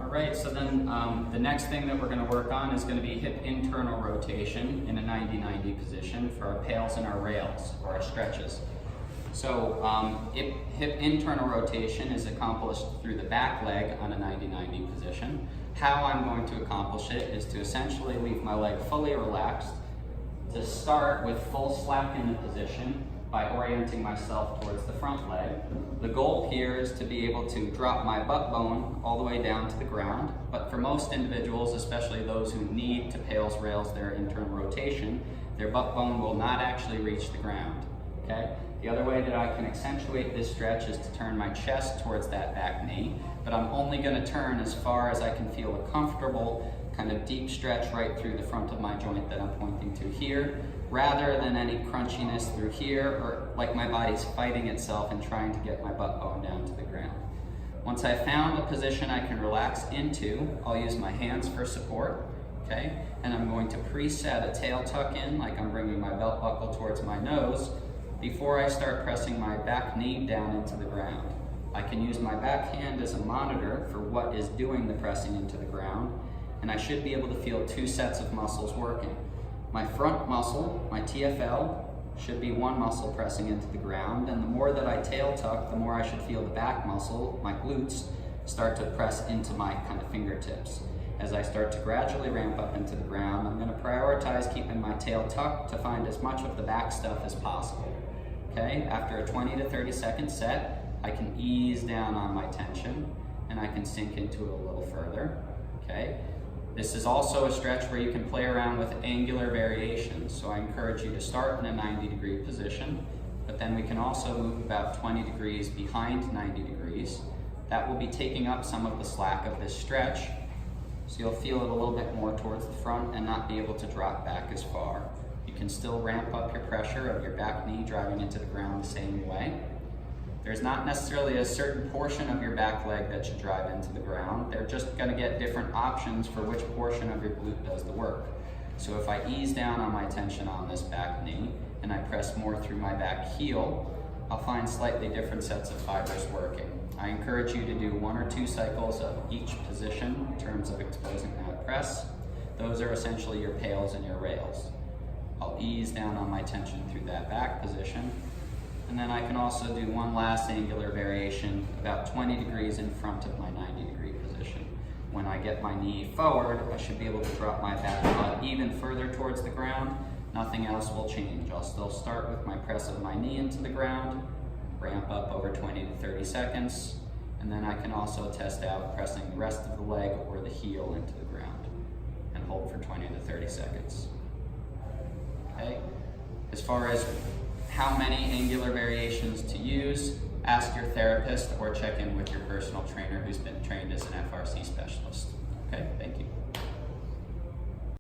All right, so then the next thing that we're going to work on is going to be hip internal rotation in a 90-90 position for our PAILS and our rails, or our stretches. So hip internal rotation is accomplished through the back leg on a 90-90 position. How I'm going to accomplish it is to essentially leave my leg fully relaxed, to start with full slack in the position by orienting myself towards the front leg. The goal here is to be able to drop my butt bone all the way down to the ground, but for most individuals, especially those who need to PAILS rails their internal rotation, their butt bone will not actually reach the ground, okay? The other way that I can accentuate this stretch is to turn my chest towards that back knee, but I'm only going to turn as far as I can feel a comfortable kind of deep stretch right through the front of my joint that I'm pointing to here, rather than any crunchiness through here or like my body's fighting itself and trying to get my butt bone down to the ground. Once I've found a position I can relax into, I'll use my hands for support, okay? And I'm going to preset a tail tuck in, like I'm bringing my belt buckle towards my nose, before I start pressing my back knee down into the ground. I can use my back hand as a monitor for what is doing the pressing into the ground, and I should be able to feel two sets of muscles working. My front muscle, my TFL, should be one muscle pressing into the ground, and the more that I tail tuck, the more I should feel the back muscle, my glutes, start to press into my kind of fingertips. As I start to gradually ramp up into the ground, I'm going to prioritize keeping my tail tucked to find as much of the back stuff as possible. Okay, after a 20 to 30 second set, I can ease down on my tension and I can sink into it a little further. Okay, this is also a stretch where you can play around with angular variations. So I encourage you to start in a 90-degree position, but then we can also move about 20 degrees behind 90 degrees. That will be taking up some of the slack of this stretch. So you'll feel it a little bit more towards the front and not be able to drop back as far. You can still ramp up your pressure of your back knee driving into the ground the same way. There's not necessarily a certain portion of your back leg that should drive into the ground. They're just going to get different options for which portion of your glute does the work. So if I ease down on my tension on this back knee and I press more through my back heel, I'll find slightly different sets of fibers working. I encourage you to do 1 or 2 cycles of each position in terms of exposing that press. Those are essentially your PAILS and your rails. I'll ease down on my tension through that back position. And then I can also do one last angular variation about 20 degrees in front of my 90-degree position. When I get my knee forward, I should be able to drop my back butt even further towards the ground. Nothing else will change. I'll still start with my press of my knee into the ground, ramp up over 20 to 30 seconds, and then I can also test out pressing the rest of the leg or the heel into the ground and hold for 20 to 30 seconds. Okay? As far as how many angular variations to use, ask your therapist or check in with your personal trainer who's been trained as an FRC specialist. Okay, thank you.